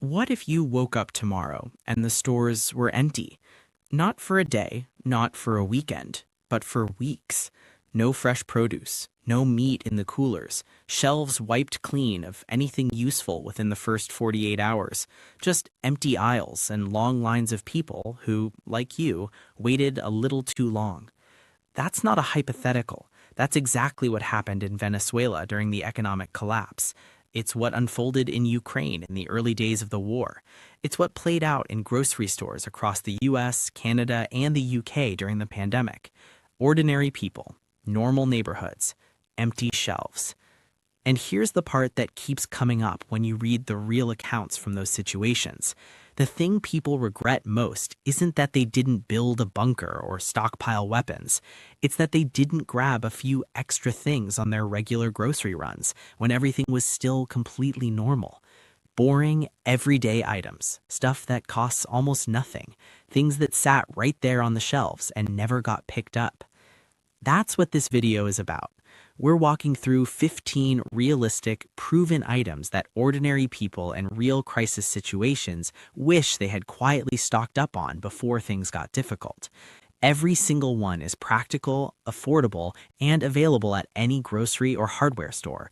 What if you woke up tomorrow and the stores were empty? Not for a day, not for a weekend, but for weeks. No fresh produce, no meat in the coolers, shelves wiped clean of anything useful within the first 48 hours, just empty aisles and long lines of people who, like you, waited a little too long. That's not a hypothetical. That's exactly what happened in Venezuela during the economic collapse. It's what unfolded in Ukraine in the early days of the war. It's what played out in grocery stores across the US, Canada, and the UK during the pandemic. Ordinary people, normal neighborhoods, empty shelves. And here's the part that keeps coming up when you read the real accounts from those situations. The thing people regret most isn't that they didn't build a bunker or stockpile weapons. It's that they didn't grab a few extra things on their regular grocery runs when everything was still completely normal. Boring, everyday items, stuff that costs almost nothing, things that sat right there on the shelves and never got picked up. That's what this video is about. We're walking through 15 realistic, proven items that ordinary people in real crisis situations wish they had quietly stocked up on before things got difficult. Every single one is practical, affordable, and available at any grocery or hardware store.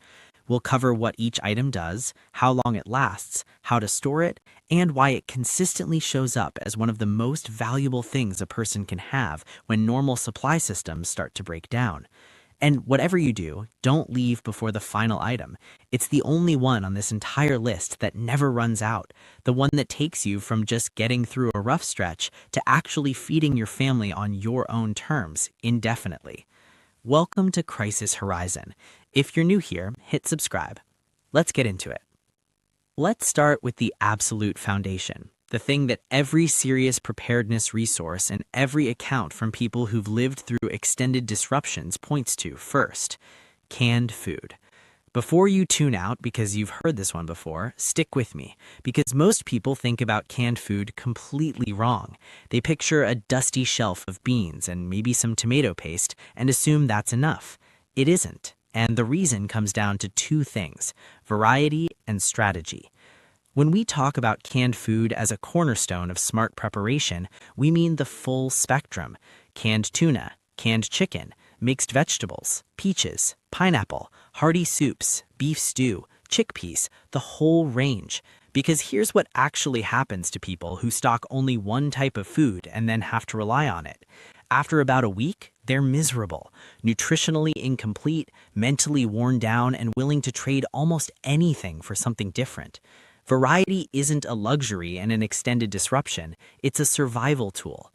We'll cover what each item does, how long it lasts, how to store it, and why it consistently shows up as one of the most valuable things a person can have when normal supply systems start to break down. And whatever you do, don't leave before the final item. It's the only one on this entire list that never runs out, the one that takes you from just getting through a rough stretch to actually feeding your family on your own terms indefinitely. Welcome to Crisis Horizon. If you're new here, hit subscribe. Let's get into it. Let's start with the absolute foundation. The thing that every serious preparedness resource and every account from people who've lived through extended disruptions points to first: canned food. Before you tune out because you've heard this one before, stick with me, because most people think about canned food completely wrong. They picture a dusty shelf of beans and maybe some tomato paste and assume that's enough. It isn't, and the reason comes down to two things: variety and strategy. When we talk about canned food as a cornerstone of smart preparation, we mean the full spectrum: canned tuna, canned chicken, mixed vegetables, peaches, pineapple, hearty soups, beef stew, chickpeas, the whole range. Because here's what actually happens to people who stock only one type of food and then have to rely on it. After about a week, they're miserable, nutritionally incomplete, mentally worn down, and willing to trade almost anything for something different. Variety isn't a luxury and an extended disruption, it's a survival tool.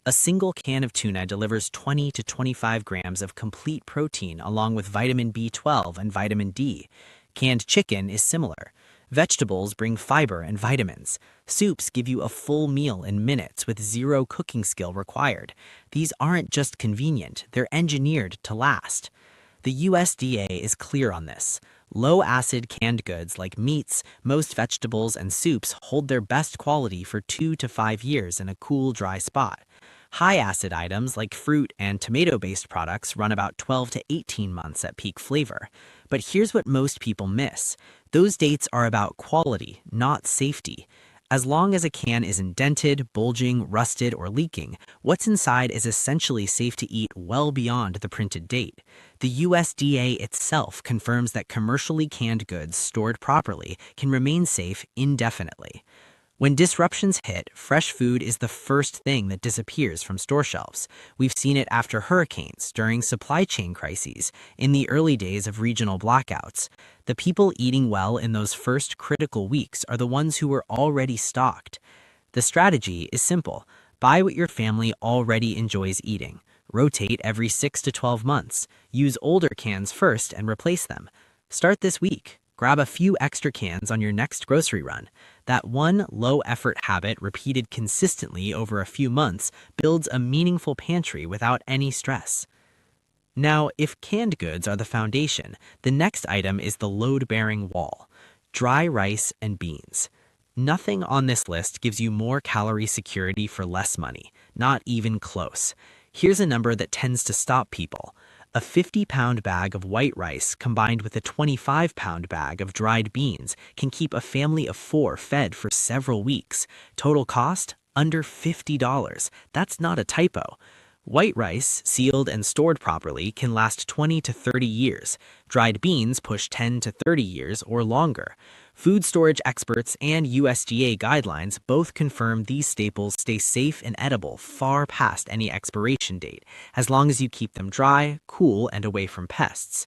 A single can of tuna delivers 20 to 25 grams of complete protein along with vitamin B12 and vitamin D. Canned chicken is similar. Vegetables bring fiber and vitamins. Soups give you a full meal in minutes with zero cooking skill required. These aren't just convenient, they're engineered to last. The USDA is clear on this. Low-acid canned goods like meats, most vegetables, and soups hold their best quality for 2 to 5 years in a cool, dry spot. High-acid items like fruit and tomato-based products run about 12 to 18 months at peak flavor. But here's what most people miss. Those dates are about quality, not safety. As long as a can isn't dented, bulging, rusted, or leaking, what's inside is essentially safe to eat well beyond the printed date. The USDA itself confirms that commercially canned goods stored properly can remain safe indefinitely. When disruptions hit, fresh food is the first thing that disappears from store shelves. We've seen it after hurricanes, during supply chain crises, in the early days of regional blackouts. The people eating well in those first critical weeks are the ones who were already stocked. The strategy is simple: buy what your family already enjoys eating. Rotate every 6 to 12 months. Use older cans first and replace them. Start this week. Grab a few extra cans on your next grocery run. That one low-effort habit repeated consistently over a few months builds a meaningful pantry without any stress. Now, if canned goods are the foundation, the next item is the load-bearing wall: dry rice and beans. Nothing on this list gives you more calorie security for less money, not even close. Here's a number that tends to stop people. A 50-pound bag of white rice combined with a 25-pound bag of dried beans can keep a family of 4 fed for several weeks. Total cost? Under $50. That's not a typo. White rice, sealed and stored properly, can last 20 to 30 years. Dried beans push 10 to 30 years or longer. Food storage experts and USDA guidelines both confirm these staples stay safe and edible far past any expiration date, as long as you keep them dry, cool, and away from pests.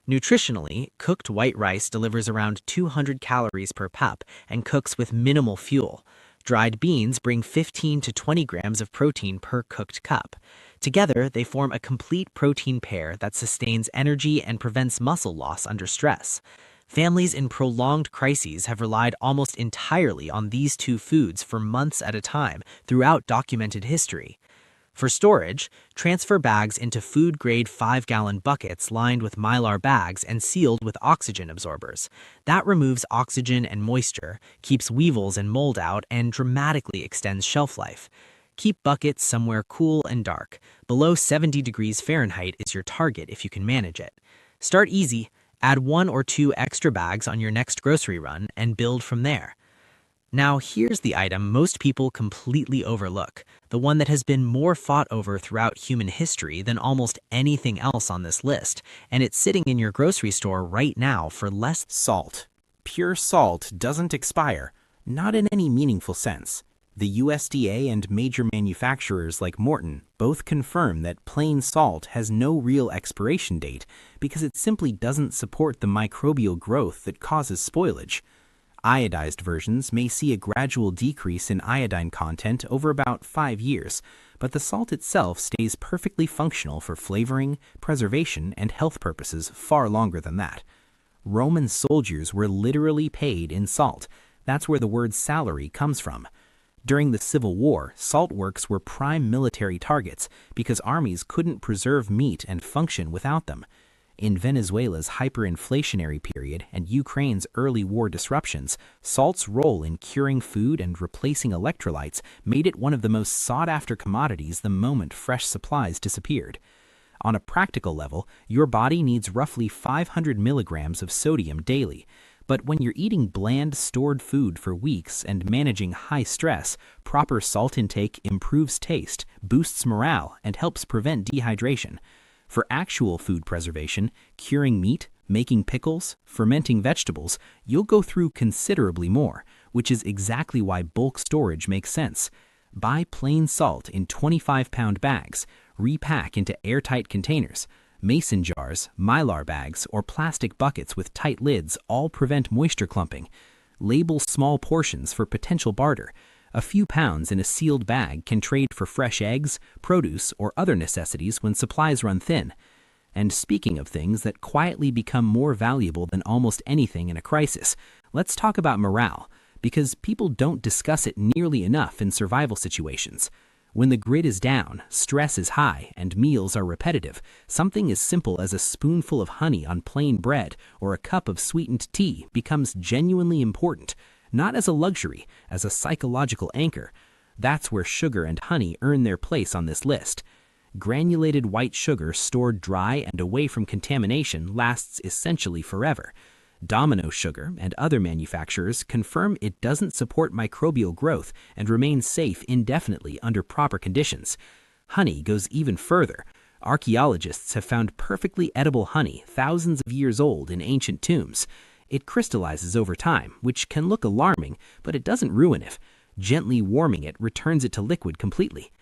Nutritionally, cooked white rice delivers around 200 calories per cup and cooks with minimal fuel. Dried beans bring 15 to 20 grams of protein per cooked cup. Together, they form a complete protein pair that sustains energy and prevents muscle loss under stress. Families in prolonged crises have relied almost entirely on these two foods for months at a time throughout documented history. For storage, transfer bags into food-grade 5-gallon buckets lined with Mylar bags and sealed with oxygen absorbers. That removes oxygen and moisture, keeps weevils and mold out, and dramatically extends shelf life. Keep buckets somewhere cool and dark. Below 70 degrees Fahrenheit is your target if you can manage it. Start easy. Add 1 or 2 extra bags on your next grocery run and build from there. Now here's the item most people completely overlook, the one that has been more fought over throughout human history than almost anything else on this list, and it's sitting in your grocery store right now for less. Salt. Pure salt doesn't expire, not in any meaningful sense. The USDA and major manufacturers like Morton both confirm that plain salt has no real expiration date because it simply doesn't support the microbial growth that causes spoilage. Iodized versions may see a gradual decrease in iodine content over about 5 years, but the salt itself stays perfectly functional for flavoring, preservation, and health purposes far longer than that. Roman soldiers were literally paid in salt. That's where the word salary comes from. During the Civil War, salt works were prime military targets because armies couldn't preserve meat and function without them. In Venezuela's hyperinflationary period and Ukraine's early war disruptions, salt's role in curing food and replacing electrolytes made it one of the most sought-after commodities the moment fresh supplies disappeared. On a practical level, your body needs roughly 500 milligrams of sodium daily. But when you're eating bland, stored food for weeks and managing high stress, proper salt intake improves taste, boosts morale, and helps prevent dehydration. For actual food preservation, curing meat, making pickles, fermenting vegetables, you'll go through considerably more, which is exactly why bulk storage makes sense. Buy plain salt in 25-pound bags, repack into airtight containers. Mason jars, Mylar bags, or plastic buckets with tight lids all prevent moisture clumping. Label small portions for potential barter. A few pounds in a sealed bag can trade for fresh eggs, produce, or other necessities when supplies run thin. And speaking of things that quietly become more valuable than almost anything in a crisis, let's talk about morale, because people don't discuss it nearly enough in survival situations. When the grid is down, stress is high, and meals are repetitive, something as simple as a spoonful of honey on plain bread or a cup of sweetened tea becomes genuinely important. Not as a luxury, as a psychological anchor. That's where sugar and honey earn their place on this list. Granulated white sugar stored dry and away from contamination lasts essentially forever. Domino sugar and other manufacturers confirm it doesn't support microbial growth and remains safe indefinitely under proper conditions. Honey goes even further. Archaeologists have found perfectly edible honey thousands of years old in ancient tombs. It crystallizes over time, which can look alarming, but it doesn't ruin it. Gently warming it returns it to liquid completely.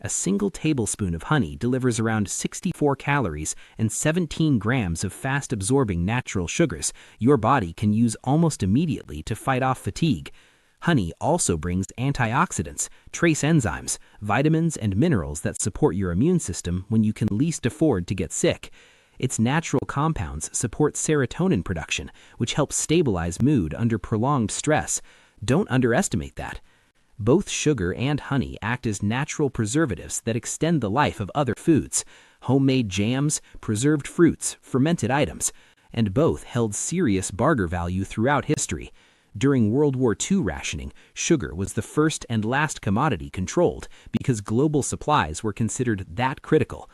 A single tablespoon of honey delivers around 64 calories and 17 grams of fast-absorbing natural sugars your body can use almost immediately to fight off fatigue. Honey also brings antioxidants, trace enzymes, vitamins, and minerals that support your immune system when you can least afford to get sick. Its natural compounds support serotonin production, which helps stabilize mood under prolonged stress. Don't underestimate that. Both sugar and honey act as natural preservatives that extend the life of other foods, homemade jams, preserved fruits, fermented items, and both held serious barter value throughout history. During World War II rationing, sugar was the first and last commodity controlled because global supplies were considered that critical.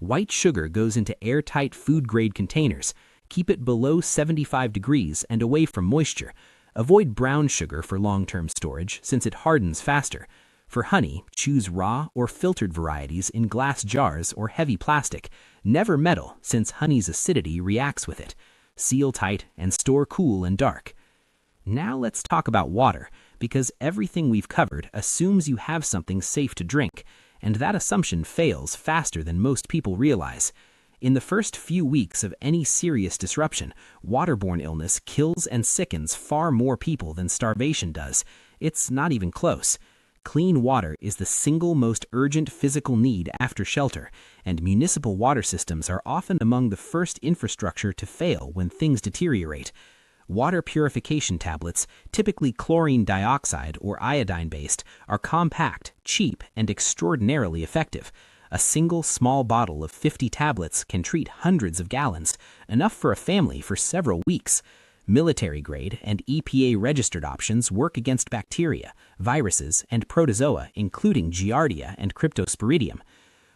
White sugar goes into airtight food-grade containers. Keep it below 75 degrees and away from moisture. Avoid brown sugar for long-term storage since it hardens faster. For honey, choose raw or filtered varieties in glass jars or heavy plastic. Never metal since honey's acidity reacts with it. Seal tight and store cool and dark. Now let's talk about water, because everything we've covered assumes you have something safe to drink, and that assumption fails faster than most people realize. In the first few weeks of any serious disruption, waterborne illness kills and sickens far more people than starvation does. It's not even close. Clean water is the single most urgent physical need after shelter, and municipal water systems are often among the first infrastructure to fail when things deteriorate. Water purification tablets, typically chlorine dioxide or iodine-based, are compact, cheap, and extraordinarily effective. A single small bottle of 50 tablets can treat hundreds of gallons, enough for a family for several weeks. Military-grade and EPA-registered options work against bacteria, viruses, and protozoa, including Giardia and Cryptosporidium.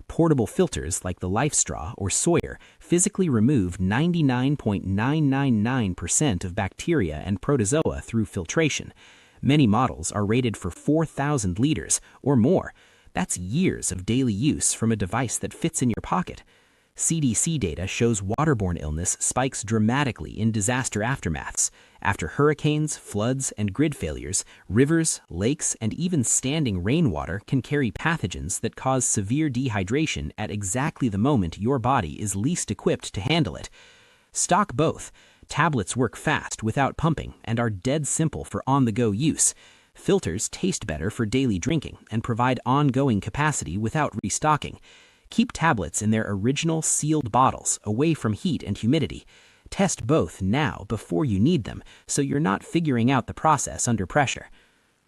Portable filters like the Life Straw or Sawyer physically remove 99.999% of bacteria and protozoa through filtration. Many models are rated for 4,000 liters or more. That's years of daily use from a device that fits in your pocket. CDC data shows waterborne illness spikes dramatically in disaster aftermaths. After hurricanes, floods, and grid failures, rivers, lakes, and even standing rainwater can carry pathogens that cause severe dehydration at exactly the moment your body is least equipped to handle it. Stock both. Tablets work fast without pumping and are dead simple for on-the-go use. Filters taste better for daily drinking and provide ongoing capacity without restocking. Keep tablets in their original sealed bottles away from heat and humidity. Test both now before you need them so you're not figuring out the process under pressure.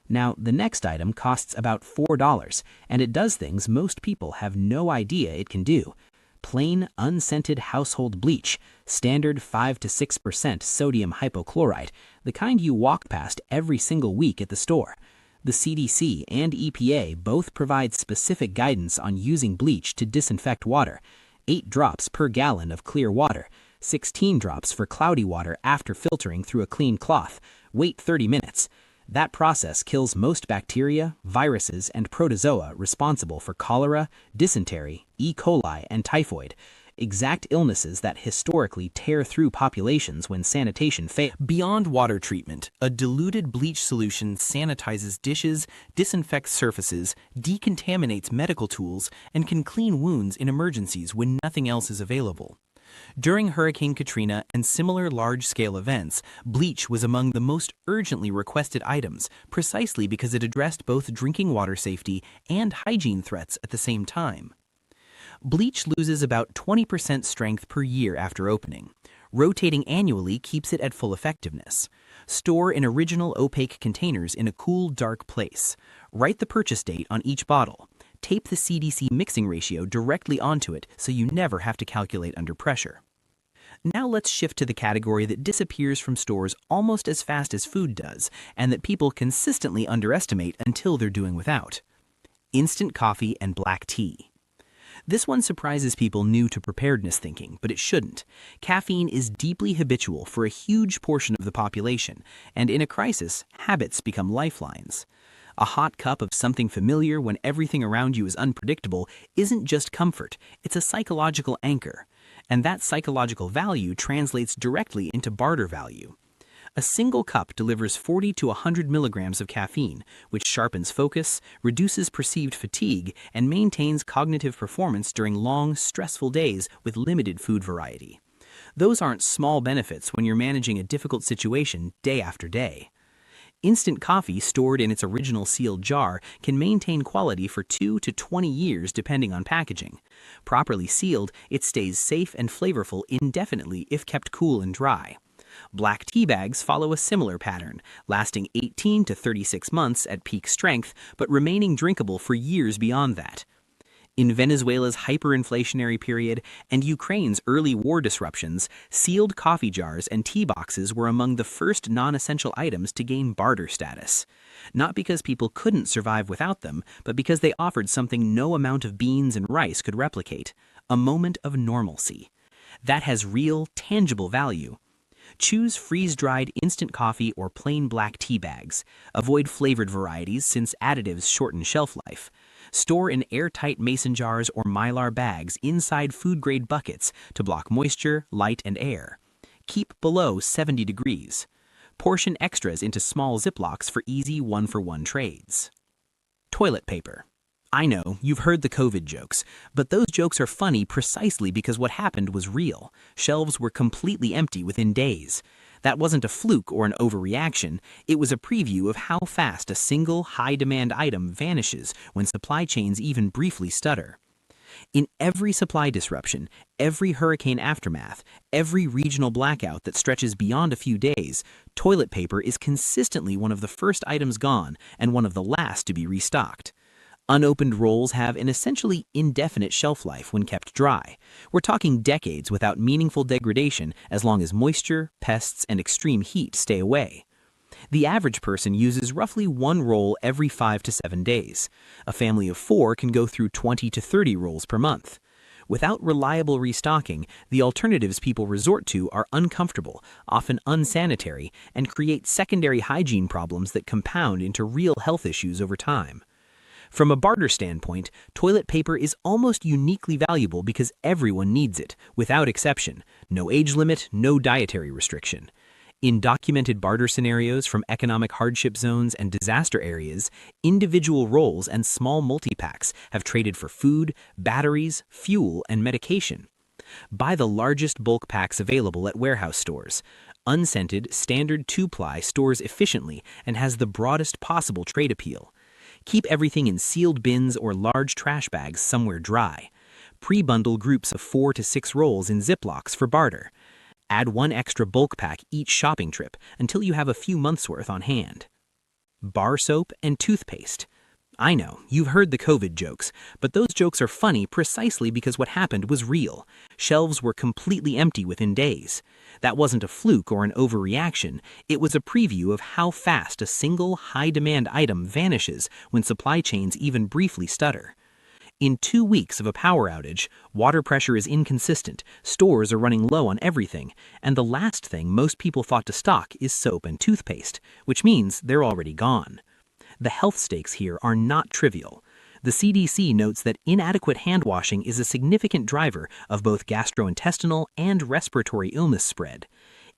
Now, the next item costs about $4, and it does things most people have no idea it can do. Plain, unscented household bleach, standard 5 to 6% sodium hypochlorite, the kind you walk past every single week at the store. The CDC and EPA both provide specific guidance on using bleach to disinfect water. 8 drops per gallon of clear water, 16 drops for cloudy water after filtering through a clean cloth. Wait 30 minutes. That process kills most bacteria, viruses, and protozoa responsible for cholera, dysentery, E. coli, and typhoid. Exact illnesses that historically tear through populations when sanitation fails. Beyond water treatment, a diluted bleach solution sanitizes dishes, disinfects surfaces, decontaminates medical tools, and can clean wounds in emergencies when nothing else is available. During Hurricane Katrina and similar large-scale events, bleach was among the most urgently requested items, precisely because it addressed both drinking water safety and hygiene threats at the same time. Bleach loses about 20% strength per year after opening. Rotating annually keeps it at full effectiveness. Store in original opaque containers in a cool, dark place. Write the purchase date on each bottle. Tape the CDC mixing ratio directly onto it so you never have to calculate under pressure. Now let's shift to the category that disappears from stores almost as fast as food does, and that people consistently underestimate until they're doing without. Instant coffee and black tea. This one surprises people new to preparedness thinking, but it shouldn't. Caffeine is deeply habitual for a huge portion of the population, and in a crisis, habits become lifelines. A hot cup of something familiar when everything around you is unpredictable isn't just comfort, it's a psychological anchor. And that psychological value translates directly into barter value. A single cup delivers 40 to 100 milligrams of caffeine, which sharpens focus, reduces perceived fatigue, and maintains cognitive performance during long, stressful days with limited food variety. Those aren't small benefits when you're managing a difficult situation day after day. Instant coffee stored in its original sealed jar can maintain quality for 2 to 20 years depending on packaging. Properly sealed, it stays safe and flavorful indefinitely if kept cool and dry. Black tea bags follow a similar pattern, lasting 18 to 36 months at peak strength, but remaining drinkable for years beyond that. In Venezuela's hyperinflationary period and Ukraine's early war disruptions, sealed coffee jars and tea boxes were among the first non-essential items to gain barter status. Not because people couldn't survive without them, but because they offered something no amount of beans and rice could replicate: a moment of normalcy. That has real, tangible value. Choose freeze-dried instant coffee or plain black tea bags. Avoid flavored varieties since additives shorten shelf life. Store in airtight mason jars or mylar bags inside food-grade buckets to block moisture, light, and air. Keep below 70 degrees. Portion extras into small Ziplocs for easy one-for-one trades. Toilet paper. I know, you've heard the COVID jokes, but those jokes are funny precisely because what happened was real. Shelves were completely empty within days. That wasn't a fluke or an overreaction. It was a preview of how fast a single high-demand item vanishes when supply chains even briefly stutter. In every supply disruption, every hurricane aftermath, every regional blackout that stretches beyond a few days, toilet paper is consistently one of the first items gone and one of the last to be restocked. Unopened rolls have an essentially indefinite shelf life when kept dry. We're talking decades without meaningful degradation as long as moisture, pests, and extreme heat stay away. The average person uses roughly one roll every 5 to 7 days. A family of 4 can go through 20 to 30 rolls per month. Without reliable restocking, the alternatives people resort to are uncomfortable, often unsanitary, and create secondary hygiene problems that compound into real health issues over time. From a barter standpoint, toilet paper is almost uniquely valuable because everyone needs it, without exception. No age limit, no dietary restriction. In documented barter scenarios from economic hardship zones and disaster areas, individual rolls and small multi-packs have traded for food, batteries, fuel, and medication. Buy the largest bulk packs available at warehouse stores. Unscented, standard 2-ply stores efficiently and has the broadest possible trade appeal. Keep everything in sealed bins or large trash bags somewhere dry. Pre-bundle groups of 4 to 6 rolls in Ziplocs for barter. Add 1 extra bulk pack each shopping trip until you have a few months' worth on hand. Bar soap and toothpaste. I know, you've heard the COVID jokes, but those jokes are funny precisely because what happened was real. Shelves were completely empty within days. That wasn't a fluke or an overreaction. It was a preview of how fast a single high-demand item vanishes when supply chains even briefly stutter. In 2 weeks of a power outage, water pressure is inconsistent, stores are running low on everything, and the last thing most people thought to stock is soap and toothpaste, which means they're already gone. The health stakes here are not trivial. The CDC notes that inadequate hand washing is a significant driver of both gastrointestinal and respiratory illness spread.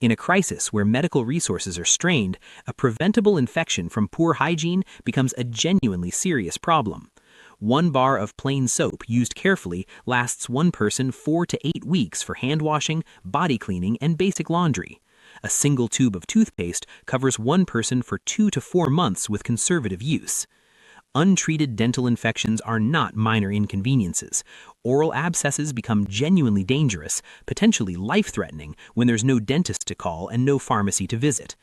In a crisis where medical resources are strained, a preventable infection from poor hygiene becomes a genuinely serious problem. 1 bar of plain soap used carefully lasts one person 4 to 8 weeks for hand washing, body cleaning, and basic laundry. A single tube of toothpaste covers one person for 2 to 4 months with conservative use. Untreated dental infections are not minor inconveniences. Oral abscesses become genuinely dangerous, potentially life-threatening, when there's no dentist to call and no pharmacy to visit.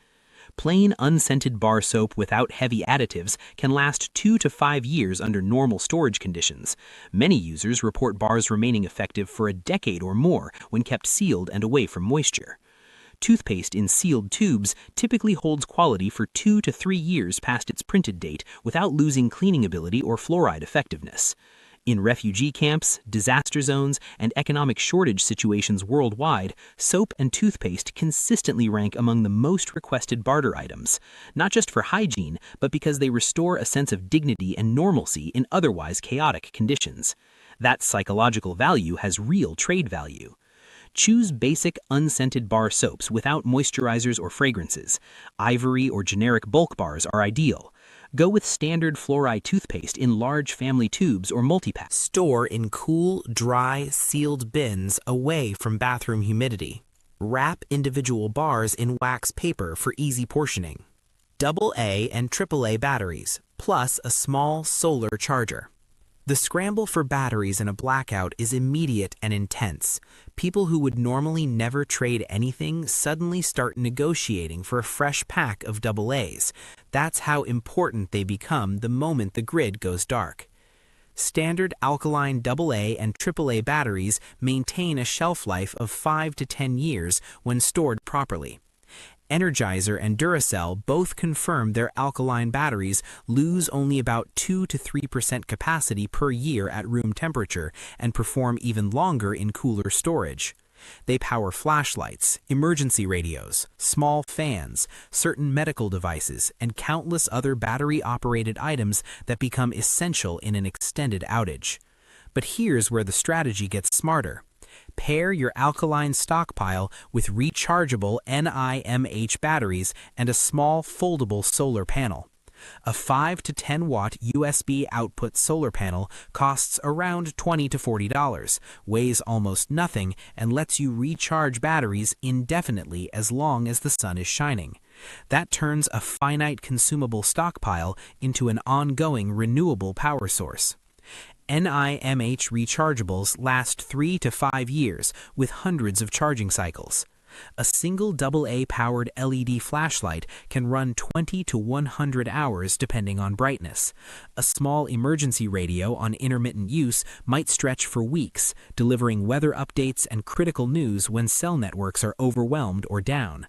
Plain unscented bar soap without heavy additives can last 2 to 5 years under normal storage conditions. Many users report bars remaining effective for a decade or more when kept sealed and away from moisture. Toothpaste in sealed tubes typically holds quality for 2 to 3 years past its printed date without losing cleaning ability or fluoride effectiveness. In refugee camps, disaster zones, and economic shortage situations worldwide, soap and toothpaste consistently rank among the most requested barter items, not just for hygiene, but because they restore a sense of dignity and normalcy in otherwise chaotic conditions. That psychological value has real trade value. Choose basic, unscented bar soaps without moisturizers or fragrances. Ivory or generic bulk bars are ideal. Go with standard fluoride toothpaste in large family tubes or multi-packs. Store in cool, dry, sealed bins away from bathroom humidity. Wrap individual bars in wax paper for easy portioning. AA and AAA batteries, plus a small solar charger. The scramble for batteries in a blackout is immediate and intense. People who would normally never trade anything suddenly start negotiating for a fresh pack of AA's. That's how important they become the moment the grid goes dark. Standard alkaline AA and AAA batteries maintain a shelf life of 5 to 10 years when stored properly. Energizer and Duracell both confirm their alkaline batteries lose only about 2 to 3% capacity per year at room temperature and perform even longer in cooler storage. They power flashlights, emergency radios, small fans, certain medical devices, and countless other battery-operated items that become essential in an extended outage. But here's where the strategy gets smarter. Pair your alkaline stockpile with rechargeable NIMH batteries and a small foldable solar panel. A 5 to 10 watt USB output solar panel costs around $20 to $40, weighs almost nothing, and lets you recharge batteries indefinitely as long as the sun is shining. That turns a finite consumable stockpile into an ongoing renewable power source. NIMH rechargeables last 3 to 5 years with hundreds of charging cycles. A single AA-powered LED flashlight can run 20 to 100 hours depending on brightness. A small emergency radio on intermittent use might stretch for weeks, delivering weather updates and critical news when cell networks are overwhelmed or down.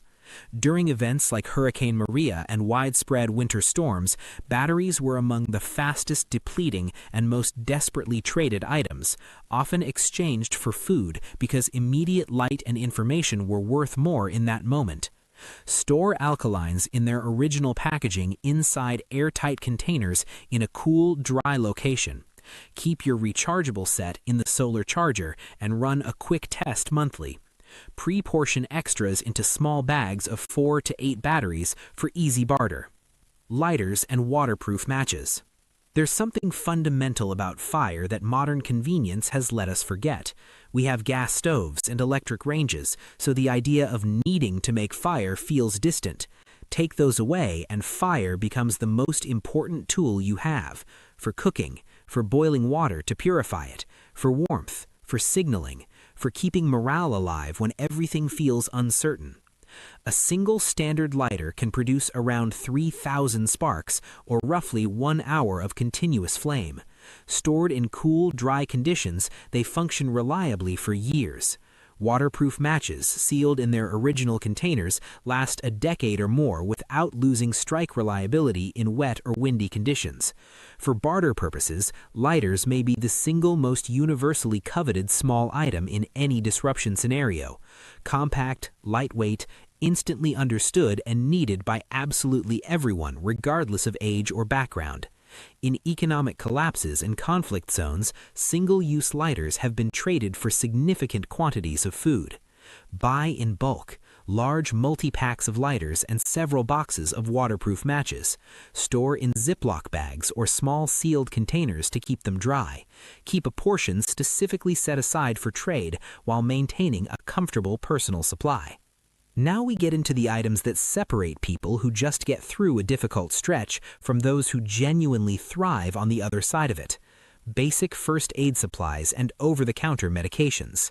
During events like Hurricane Maria and widespread winter storms, batteries were among the fastest depleting and most desperately traded items, often exchanged for food because immediate light and information were worth more in that moment. Store alkalines in their original packaging inside airtight containers in a cool, dry location. Keep your rechargeable set in the solar charger and run a quick test monthly. Pre-portion extras into small bags of 4 to 8 batteries for easy barter. Lighters and waterproof matches. There's something fundamental about fire that modern convenience has let us forget. We have gas stoves and electric ranges, so the idea of needing to make fire feels distant. Take those away and fire becomes the most important tool you have, for cooking, for boiling water to purify it, for warmth, for signaling, for keeping morale alive when everything feels uncertain. A single standard lighter can produce around 3,000 sparks, or roughly 1 hour of continuous flame. Stored in cool, dry conditions, they function reliably for years. Waterproof matches, sealed in their original containers, last a decade or more without losing strike reliability in wet or windy conditions. For barter purposes, lighters may be the single most universally coveted small item in any disruption scenario. Compact, lightweight, instantly understood and needed by absolutely everyone, regardless of age or background. In economic collapses and conflict zones, single-use lighters have been traded for significant quantities of food. Buy in bulk, large multi-packs of lighters and several boxes of waterproof matches. Store in Ziploc bags or small sealed containers to keep them dry. Keep a portion specifically set aside for trade while maintaining a comfortable personal supply. Now we get into the items that separate people who just get through a difficult stretch from those who genuinely thrive on the other side of it. Basic first aid supplies and over-the-counter medications.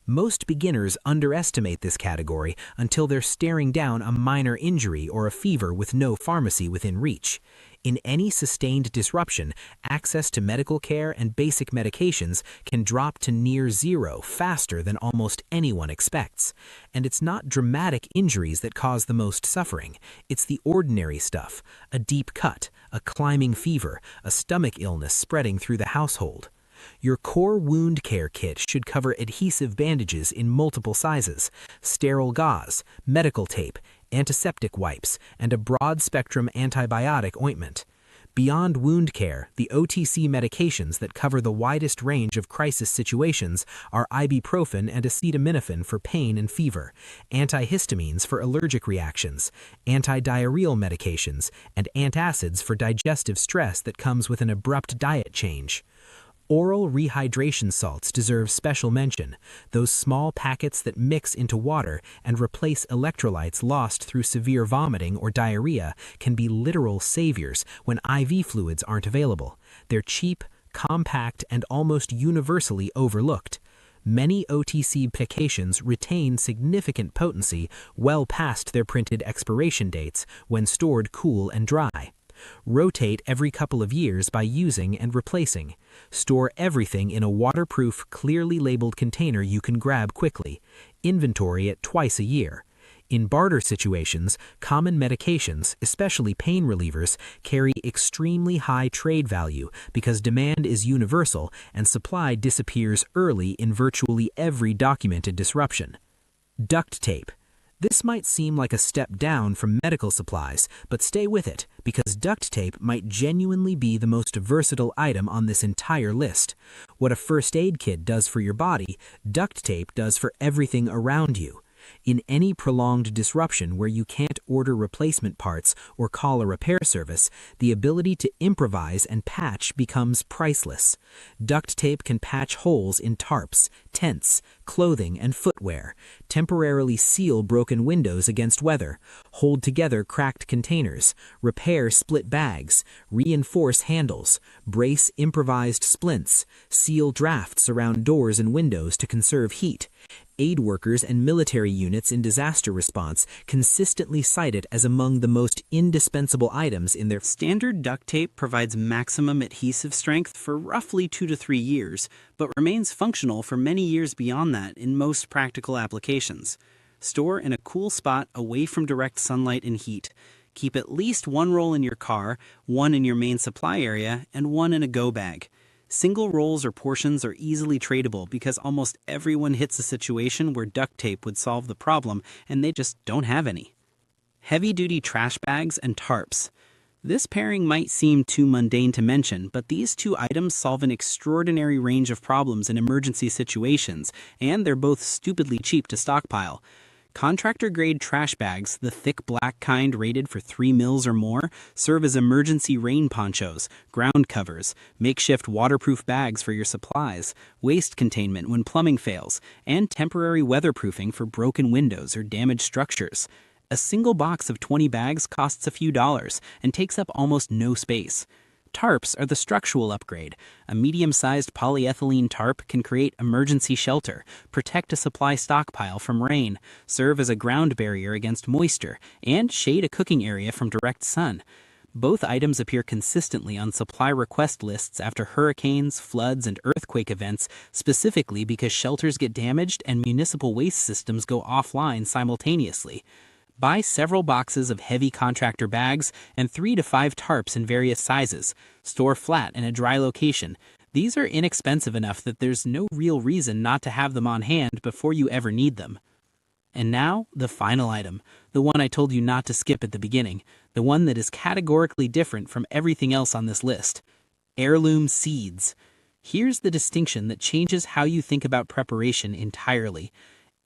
Most beginners underestimate this category until they're staring down a minor injury or a fever with no pharmacy within reach. In any sustained disruption, access to medical care and basic medications can drop to near zero faster than almost anyone expects. And it's not dramatic injuries that cause the most suffering. It's the ordinary stuff: a deep cut, a climbing fever, a stomach illness spreading through the household. Your core wound care kit should cover adhesive bandages in multiple sizes, sterile gauze, medical tape, antiseptic wipes, and a broad-spectrum antibiotic ointment. Beyond wound care, the OTC medications that cover the widest range of crisis situations are ibuprofen and acetaminophen for pain and fever, antihistamines for allergic reactions, antidiarrheal medications, and antacids for digestive stress that comes with an abrupt diet change. Oral rehydration salts deserve special mention. Those small packets that mix into water and replace electrolytes lost through severe vomiting or diarrhea can be literal saviors when IV fluids aren't available. They're cheap, compact, and almost universally overlooked. Many OTC medications retain significant potency well past their printed expiration dates when stored cool and dry. Rotate every couple of years by using and replacing. Store everything in a waterproof, clearly labeled container you can grab quickly. Inventory it twice a year. In barter situations, common medications, especially pain relievers, carry extremely high trade value because demand is universal and supply disappears early in virtually every documented disruption. Duct tape. This might seem like a step down from medical supplies, but stay with it because duct tape might genuinely be the most versatile item on this entire list. What a first aid kit does for your body, duct tape does for everything around you. In any prolonged disruption where you can't order replacement parts or call a repair service, the ability to improvise and patch becomes priceless. Duct tape can patch holes in tarps, tents, clothing, and footwear, temporarily seal broken windows against weather, hold together cracked containers, repair split bags, reinforce handles, brace improvised splints, seal drafts around doors and windows to conserve heat. Aid workers and military units in disaster response consistently cite it as among the most indispensable items in their. Standard duct tape provides maximum adhesive strength for roughly 2 to 3 years, but remains functional for many years beyond that in most practical applications. Store in a cool spot away from direct sunlight and heat. Keep at least one roll in your car, one in your main supply area, and one in a go bag. Single rolls or portions are easily tradable because almost everyone hits a situation where duct tape would solve the problem and they just don't have any. Heavy-duty trash bags and tarps. This pairing might seem too mundane to mention, but these two items solve an extraordinary range of problems in emergency situations, and they're both stupidly cheap to stockpile. Contractor-grade trash bags, the thick black kind rated for 3 mils or more, serve as emergency rain ponchos, ground covers, makeshift waterproof bags for your supplies, waste containment when plumbing fails, and temporary weatherproofing for broken windows or damaged structures. A single box of 20 bags costs a few dollars and takes up almost no space. Tarps are the structural upgrade. A medium-sized polyethylene tarp can create emergency shelter, protect a supply stockpile from rain, serve as a ground barrier against moisture, and shade a cooking area from direct sun. Both items appear consistently on supply request lists after hurricanes, floods, and earthquake events, specifically because shelters get damaged and municipal waste systems go offline simultaneously. Buy several boxes of heavy contractor bags and 3 to 5 tarps in various sizes. Store flat in a dry location. These are inexpensive enough that there's no real reason not to have them on hand before you ever need them. And now, the final item, the one I told you not to skip at the beginning, the one that is categorically different from everything else on this list. Heirloom Seeds. Here's the distinction that changes how you think about preparation entirely.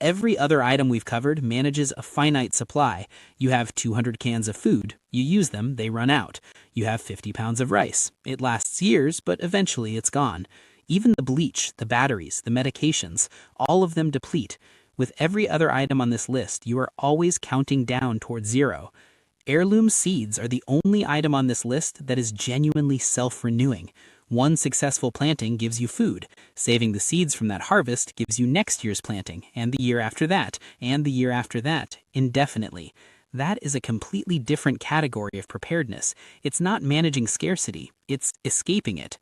Every other item we've covered manages a finite supply. You have 200 cans of food. You use them, they run out. You have 50 pounds of rice. It lasts years, but eventually it's gone. Even the bleach, the batteries, the medications, all of them deplete. With every other item on this list, you are always counting down towards zero. Heirloom seeds are the only item on this list that is genuinely self-renewing. One successful planting gives you food. Saving the seeds from that harvest gives you next year's planting, and the year after that, and the year after that, indefinitely. That is a completely different category of preparedness. It's not managing scarcity, it's escaping it.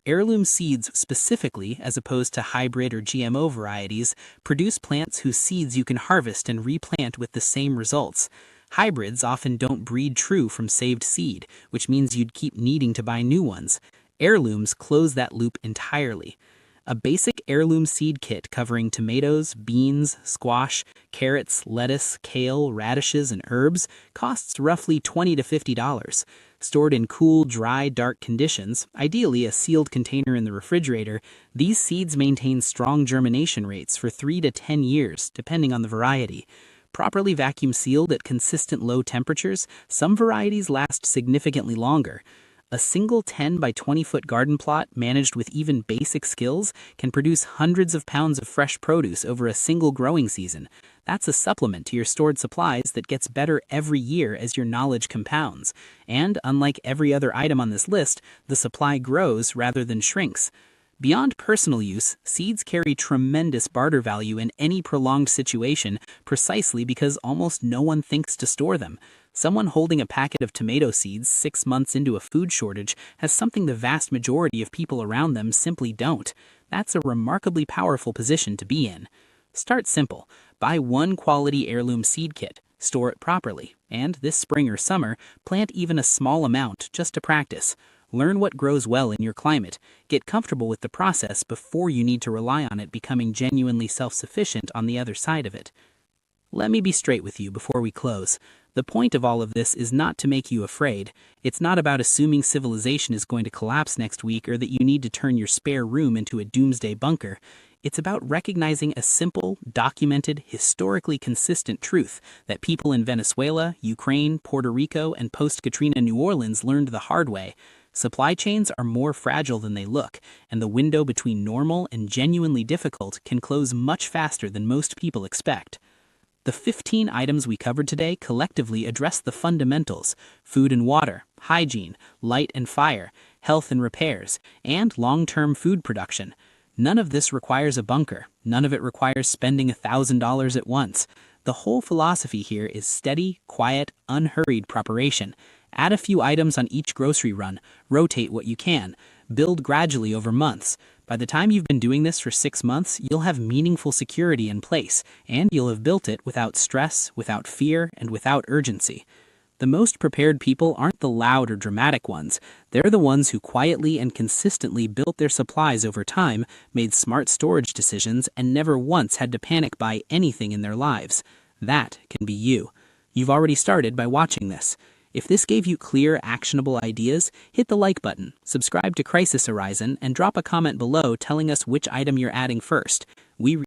Heirloom seeds specifically, as opposed to hybrid or GMO varieties, produce plants whose seeds you can harvest and replant with the same results. Hybrids often don't breed true from saved seed, which means you'd keep needing to buy new ones. Heirlooms close that loop entirely. A basic heirloom seed kit covering tomatoes, beans, squash, carrots, lettuce, kale, radishes, and herbs costs roughly $20 to $50. Stored in cool, dry, dark conditions, ideally a sealed container in the refrigerator, these seeds maintain strong germination rates for 3 to 10 years, depending on the variety. Properly vacuum sealed at consistent low temperatures, some varieties last significantly longer. A single 10 by 20 foot garden plot managed with even basic skills can produce hundreds of pounds of fresh produce over a single growing season. That's a supplement to your stored supplies that gets better every year as your knowledge compounds. And unlike every other item on this list, the supply grows rather than shrinks. Beyond personal use, seeds carry tremendous barter value in any prolonged situation precisely because almost no one thinks to store them. Someone holding a packet of tomato seeds 6 months into a food shortage has something the vast majority of people around them simply don't. That's a remarkably powerful position to be in. Start simple. Buy one quality heirloom seed kit. store it properly, and this spring or summer, plant even a small amount just to practice. Learn what grows well in your climate, get comfortable with the process before you need to rely on it becoming genuinely self-sufficient on the other side of it. Let me be straight with you before we close. The point of all of this is not to make you afraid. It's not about assuming civilization is going to collapse next week or that you need to turn your spare room into a doomsday bunker. It's about recognizing a simple, documented, historically consistent truth that people in Venezuela, Ukraine, Puerto Rico, and post-Katrina New Orleans learned the hard way. Supply chains are more fragile than they look, and the window between normal and genuinely difficult can close much faster than most people expect. The 15 items we covered today collectively address the fundamentals: food and water, hygiene, light and fire, health and repairs, and long-term food production. None of this requires a bunker. None of it requires spending $1,000 at once. The whole philosophy here is steady, quiet, unhurried preparation. Add a few items on each grocery run, rotate what you can, build gradually over months. By the time you've been doing this for 6 months, you'll have meaningful security in place, and you'll have built it without stress, without fear, and without urgency. The most prepared people aren't the loud or dramatic ones. They're the ones who quietly and consistently built their supplies over time, made smart storage decisions, and never once had to panic buy anything in their lives. That can be you. You've already started by watching this. If this gave you clear, actionable ideas, hit the like button, subscribe to Crisis Horizon, and drop a comment below telling us which item you're adding first. We